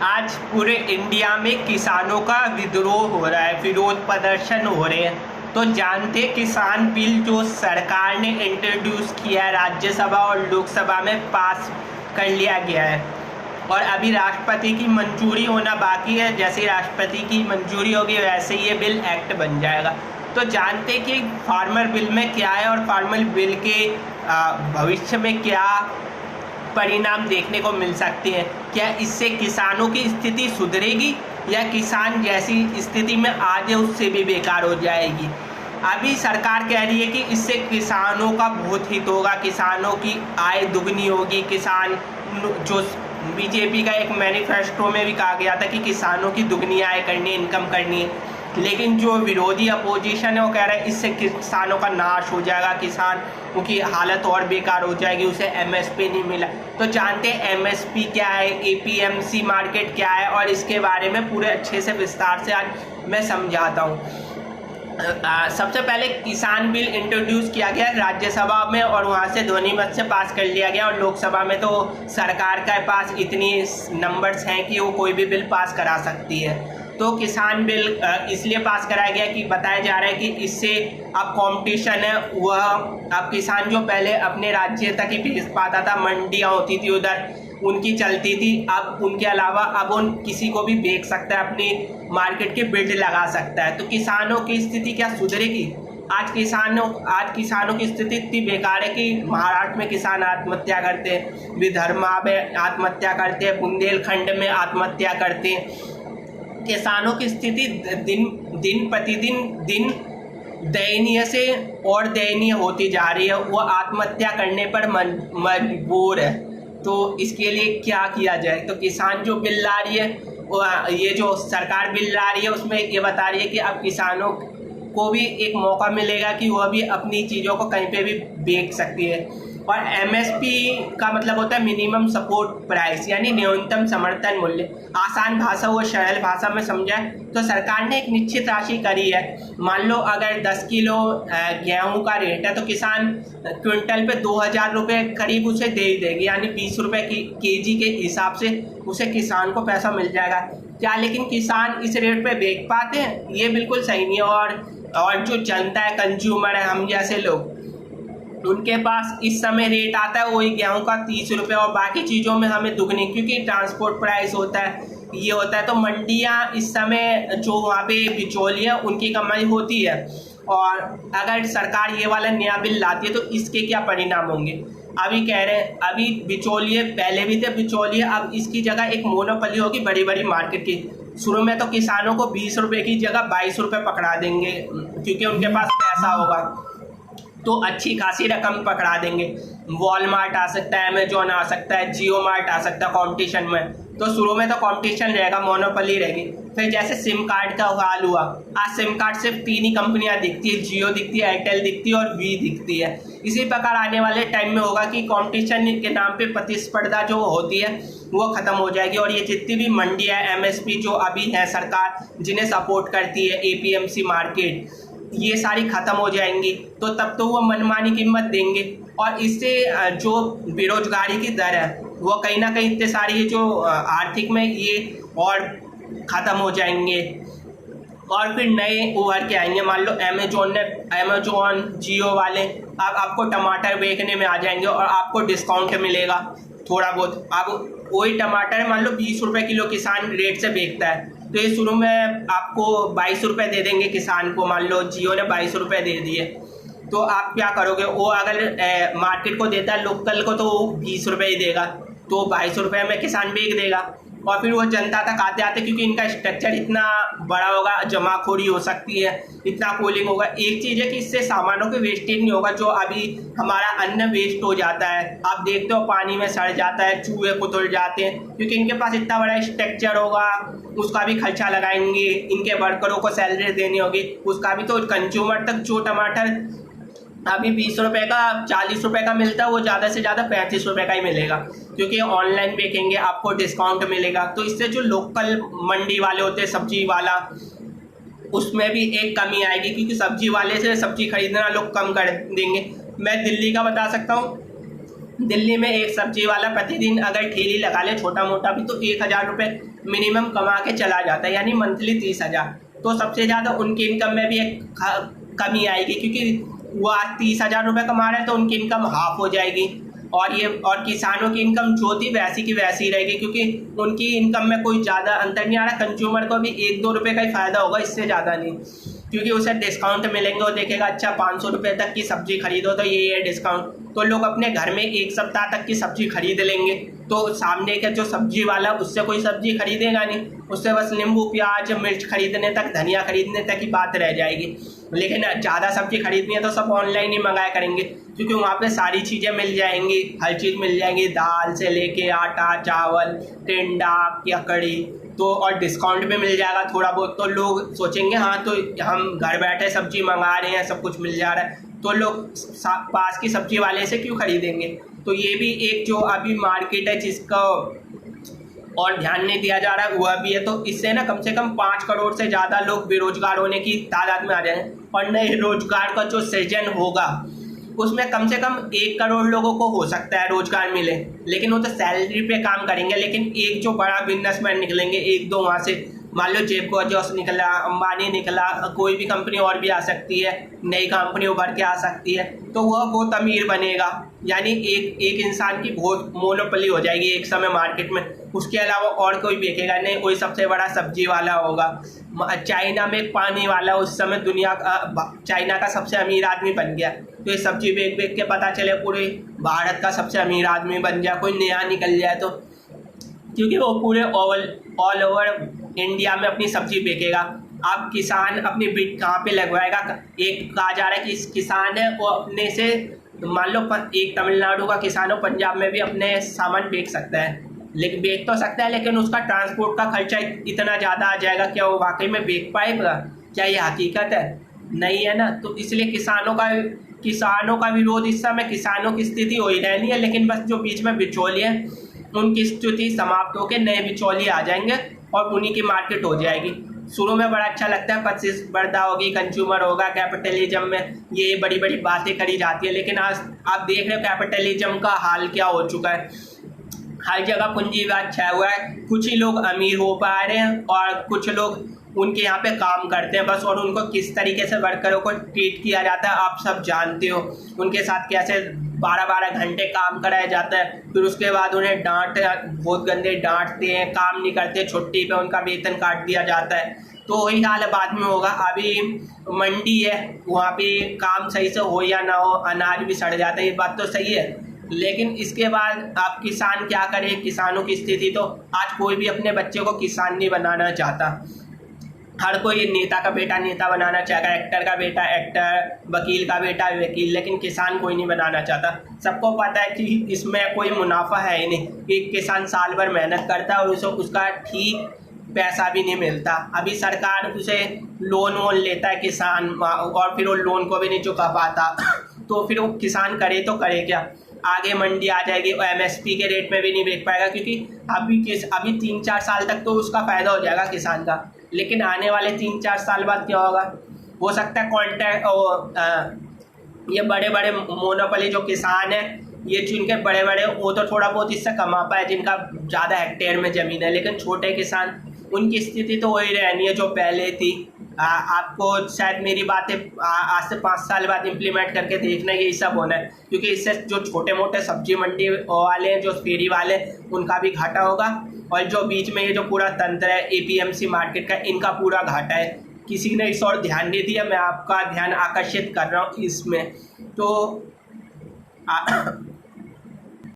आज पूरे इंडिया में किसानों का विद्रोह हो रहा है, विरोध प्रदर्शन हो रहे हैं। तो जानते किसान बिल जो सरकार ने इंट्रोड्यूस किया है, राज्यसभा और लोकसभा में पास कर लिया गया है और अभी राष्ट्रपति की मंजूरी होना बाकी है। जैसे राष्ट्रपति की मंजूरी होगी वैसे ये बिल एक्ट बन जाएगा। तो जानते कि फार्मर बिल में क्या है और फार्मर बिल के भविष्य में क्या परिणाम देखने को मिल सकते हैं। क्या इससे किसानों की स्थिति सुधरेगी या किसान जैसी स्थिति में आज है उससे भी बेकार हो जाएगी। अभी सरकार कह रही है कि इससे किसानों का बहुत हित होगा, किसानों की आय दुगनी होगी। किसान जो बीजेपी का एक मैनिफेस्टो में भी कहा गया था कि किसानों की दुगनी आय करनी है, इनकम करनी है, लेकिन जो विरोधी अपोजिशन है वो कह रहा है इससे किसानों का नाश हो जाएगा, किसान की हालत और बेकार हो जाएगी, उसे एमएसपी नहीं मिला। तो जानते हैं एमएसपी क्या है, एपीएमसी मार्केट क्या है और इसके बारे में पूरे अच्छे से विस्तार से आज मैं समझाता हूँ। सबसे पहले किसान बिल इंट्रोड्यूस किया गया राज्यसभा में और वहाँ से ध्वनि मत से पास कर लिया गया और लोकसभा में तो सरकार के पास इतनी नंबर्स हैं कि वो कोई भी बिल पास करा सकती है। तो किसान बिल इसलिए पास कराया गया कि बताया जा रहा है कि इससे अब कंपटीशन है वह अब किसान जो पहले अपने राज्य तक ही बेच पाता था, मंडियाँ होती थी उधर उनकी चलती थी, अब उनके अलावा अब उन किसी को भी बेच सकता है, अपनी मार्केट के बिल्ड लगा सकता है। तो किसानों की स्थिति क्या सुधरेगी? आज किसानों की स्थिति इतनी बेकार है कि महाराष्ट्र में किसान आत्महत्या करते हैं, विदर्भा में आत्महत्या करते हैं, बुंदेलखंड में आत्महत्या करते हैं। किसानों की स्थिति दिन प्रतिदिन दयनीय से और दयनीय होती जा रही है। वो आत्महत्या करने पर मजबूर है। तो इसके लिए क्या किया जाए? तो किसान जो बिल ला रही है, ये जो सरकार बिल ला रही है उसमें ये बता रही है कि अब किसानों को भी एक मौका मिलेगा कि वह भी अपनी चीज़ों को कहीं पे भी बेच सकती है। और एमएसपी का मतलब होता है मिनिमम सपोर्ट प्राइस, यानी न्यूनतम समर्थन मूल्य। आसान भाषा व सरल भाषा में समझाए तो सरकार ने एक निश्चित राशि करी है। मान लो अगर 10 किलो गेहूं का रेट है तो किसान क्विंटल पे 2000 रुपये करीब उसे दे ही देगी, यानी 20 रुपये केजी के हिसाब से उसे किसान को पैसा मिल जाएगा। क्या लेकिन किसान इस रेट पे बेच पाते हैं? ये बिल्कुल सही नहीं है। और जो जनता है, कंज्यूमर है, हम जैसे लोग, उनके पास इस समय रेट आता है वही गेहूं का 30 रुपये और बाकी चीज़ों में हमें दुगनी, क्योंकि ट्रांसपोर्ट प्राइस होता है, ये होता है। तो मंडियां इस समय जो वहाँ पे बिचौलिए उनकी कमाई होती है। और अगर सरकार ये वाला नया बिल लाती है तो इसके क्या परिणाम होंगे? अभी कह रहे हैं अभी बिचौलिए पहले भी थे बिचौलिए, अब इसकी जगह एक मोनोपोली होगी बड़ी बड़ी मार्केट की। शुरू में तो किसानों को 20 रुपये की जगह 22 रुपये पकड़ा देंगे, क्योंकि उनके पास पैसा होगा तो अच्छी खासी रकम पकड़ा देंगे। वॉलमार्ट आ सकता है, अमेजोन आ सकता है, जियो मार्ट आ सकता है कंपटीशन में। तो शुरू में तो कंपटीशन रहेगा, मोनोपोली रहेगी। फिर जैसे सिम कार्ड का हाल हुआ, आज सिम कार्ड सिर्फ 3 ही कंपनियां दिखती है, जियो दिखती है, एयरटेल दिखती है और वी दिखती है। इसी प्रकार आने वाले टाइम में होगा कि कंपटीशन के नाम पे प्रतिस्पर्धा जो होती है वो खत्म हो जाएगी और ये जितनी भी मंडियाँ एमएसपी जो अभी है सरकार जिन्हें सपोर्ट करती है, एपीएमसी मार्केट, ये सारी खत्म हो जाएंगी। तो तब तो वो मनमानी कीमत देंगे और इससे जो बेरोजगारी की दर है वो कहीं ना कहीं इतने सारी जो आर्थिक में ये और ख़त्म हो जाएंगे और फिर नए उभर के आएंगे। मान लो अमेजोन जियो वाले अब आपको टमाटर बेचने में आ जाएंगे और आपको डिस्काउंट मिलेगा थोड़ा बहुत। अब वही टमाटर मान लो 20 रुपये किलो किसान रेट से बेचता है, तो ये शुरू में आपको 22 रुपये दे देंगे किसान को। मान लो जियो ने 22 रुपये दे दिए तो आप क्या करोगे? वो अगर मार्केट को देता है लोकल को तो वो 20 रुपये ही देगा, तो 22 रुपये में किसान बेच देगा और फिर वो जनता तक आते आते, क्योंकि इनका स्ट्रक्चर इतना बड़ा होगा, जमाखोरी हो सकती है, इतना कूलिंग होगा। एक चीज़ है कि इससे सामानों के वेस्टेज नहीं होगा। जो अभी हमारा अन्न वेस्ट हो जाता है, आप देखते हो पानी में सड़ जाता है, चूहे कुतुल जाते हैं, क्योंकि इनके पास इतना बड़ा स्ट्रक्चर होगा, उसका भी खर्चा लगाएंगे, इनके वर्करों को सैलरी देनी होगी, उसका भी। तो कंज्यूमर तक जो टमाटर अभी 20 रुपये का 40 रुपये का मिलता है वो ज़्यादा से ज़्यादा 35 रुपये का ही मिलेगा, क्योंकि ऑनलाइन बेचेंगे, आपको डिस्काउंट मिलेगा। तो इससे जो लोकल मंडी वाले होते हैं, सब्जी वाला, उसमें भी एक कमी आएगी, क्योंकि सब्जी वाले से सब्जी खरीदना लोग कम कर देंगे। मैं दिल्ली का बता सकता हूँ, दिल्ली में एक सब्जी वाला प्रतिदिन अगर ठेली लगा ले छोटा मोटा भी, तो 1,000 रुपये मिनिमम कमा के चला जाता है, यानी मंथली 30,000। तो सबसे ज़्यादा उनकी इनकम में भी एक कमी आएगी, क्योंकि वो आज 30,000 रुपये कमा रहे हैं तो उनकी इनकम हाफ हो जाएगी। और किसानों की इनकम जो थी वैसी की वैसी रहेगी, क्योंकि उनकी इनकम में कोई ज़्यादा अंतर नहीं आ रहा। कंज्यूमर को भी 1-2 रुपये का ही फ़ायदा होगा, इससे ज़्यादा नहीं, क्योंकि उसे डिस्काउंट मिलेंगे। वो देखेगा अच्छा 500 रुपये तक की सब्जी खरीदो तो ये है डिस्काउंट, तो लोग अपने घर में 1 सप्ताह तक की सब्जी खरीद लेंगे। तो सामने का जो सब्जी वाला उससे कोई सब्जी खरीदेगा नहीं, उससे बस नींबू प्याज मिर्च खरीदने तक, धनिया खरीदने तक की बात रह जाएगी। लेकिन ज़्यादा सब्जी खरीदनी है तो सब ऑनलाइन ही मंगाया करेंगे, क्योंकि वहाँ पे सारी चीज़ें मिल जाएंगी, हर चीज़ मिल जाएंगी, दाल से लेके आटा चावल टिंडा या कड़ी, तो और डिस्काउंट भी मिल जाएगा थोड़ा बहुत। तो लोग सोचेंगे हाँ तो हम घर बैठे सब्जी मंगा रहे हैं, सब कुछ मिल जा रहा है, तो लोग पास की सब्जी वाले से क्यों खरीदेंगे। तो ये भी एक जो अभी मार्केट है जिसका और ध्यान नहीं दिया जा रहा है वह भी है। तो इससे ना कम से कम 5 करोड़ से ज़्यादा लोग बेरोजगार होने की तादाद में आ जाएंगे, और नए रोजगार का जो सृजन होगा उसमें कम से कम 1 करोड़ लोगों को हो सकता है रोजगार मिले, लेकिन वो तो सैलरी पे काम करेंगे। लेकिन एक जो बड़ा बिजनेसमैन निकलेंगे, 1-2 वहाँ से, मान लो जेब बेजोस निकला, अंबानी निकला, कोई भी कंपनी और भी आ सकती है, नई कंपनी उभर के आ सकती है, तो वह बहुत अमीर बनेगा। यानी एक इंसान की बहुत मोनोपोली हो जाएगी एक समय मार्केट में, उसके अलावा और कोई बेचेगा नहीं, कोई सबसे बड़ा सब्जी वाला होगा। चाइना में एक पानी वाला उस समय चाइना का सबसे अमीर आदमी बन गया, तो ये सब्जी बेच बेच के पता चले पूरे भारत का सबसे अमीर आदमी बन गया, कोई नया निकल जाए तो, क्योंकि वो पूरे ऑल ओवर इंडिया में अपनी सब्जी बेचेगा। अब किसान अपनी बीट कहाँ पे लगवाएगा। एक कहा जा रहा है कि किसान है वो अपने से, मान लो एक तमिलनाडु का किसान हो, पंजाब में भी अपने सामान बेच सकता है, लेकिन बेच तो सकता है, लेकिन उसका ट्रांसपोर्ट का खर्चा इतना ज़्यादा आ जाएगा, क्या वो वाकई में बेच पाएगा, क्या ये हकीकत है, नहीं है ना। तो इसलिए किसानों का विरोध इस समय, किसानों की स्थिति हो ही रहनी है, लेकिन बस जो बीच में बिचौलिए उनकी स्थिति समाप्त होकर नए बिचौलिए आ जाएंगे और उन्हीं की मार्केट हो जाएगी। शुरू में बड़ा अच्छा लगता है, प्रतिस्पर्धा होगी, कंज्यूमर होगा, कैपिटलिज्म में ये बड़ी बड़ी बातें करी जाती है, लेकिन आज आप देख रहे हो कैपिटलिज्म का हाल क्या हो चुका है। हर जगह पूंजीवाद छाया हुआ है, कुछ ही लोग अमीर हो पा रहे हैं और कुछ लोग उनके यहाँ पे काम करते हैं बस, और उनको किस तरीके से वर्करों को ट्रीट किया जाता है आप सब जानते हो। उनके साथ कैसे 12-12 घंटे काम कराया जाता है, फिर उसके बाद उन्हें बहुत गंदे डांटते हैं, काम नहीं करते, छुट्टी पे उनका वेतन काट दिया जाता है। तो वही हाल बाद में होगा। अभी मंडी है, वहाँ पे काम सही से हो या ना हो, अनाज भी सड़ जाता है, ये बात तो सही है, लेकिन इसके बाद आप किसान क्या करें। किसानों की स्थिति तो आज कोई भी अपने बच्चे को किसान नहीं बनाना चाहता, हर कोई नेता का बेटा नेता बनाना चाहेगा, एक्टर का बेटा एक्टर, वकील का बेटा वकील, लेकिन किसान कोई नहीं बनाना चाहता। सबको पता है कि इसमें कोई मुनाफा है ही नहीं, एक किसान साल भर मेहनत करता है और उसे उसका ठीक पैसा भी नहीं मिलता। अभी सरकार उसे लोन लेता है किसान, और फिर वो लोन को भी नहीं चुका पाता तो फिर वो किसान करे तो करे क्या। आगे मंडी आ जाएगी, और MSP के रेट में भी नहीं बेच पाएगा, क्योंकि अभी 3-4 साल तक तो उसका फ़ायदा हो जाएगा किसान का, लेकिन आने वाले 3-4 साल बाद क्या होगा, हो सकता है ये बड़े बड़े मोनोपोली जो किसान है, ये जिनके बड़े बड़े, वो तो थोड़ा बहुत इससे कमा पाए जिनका ज़्यादा हेक्टेयर में ज़मीन है, लेकिन छोटे किसान, उनकी स्थिति तो वही रहनी है जो पहले थी। आपको शायद मेरी बातें आज से 5 साल बाद इम्प्लीमेंट करके देखना यही सब होना है, क्योंकि इससे जो छोटे मोटे सब्जी मंडी वाले हैं, जो फेरी वाले, उनका भी घाटा होगा, और जो बीच में ये जो पूरा तंत्र है APMC मार्केट का, इनका पूरा घाटा है। किसी ने इस और ध्यान नहीं दिया, मैं आपका ध्यान आकर्षित कर रहा हूँ इसमें। तो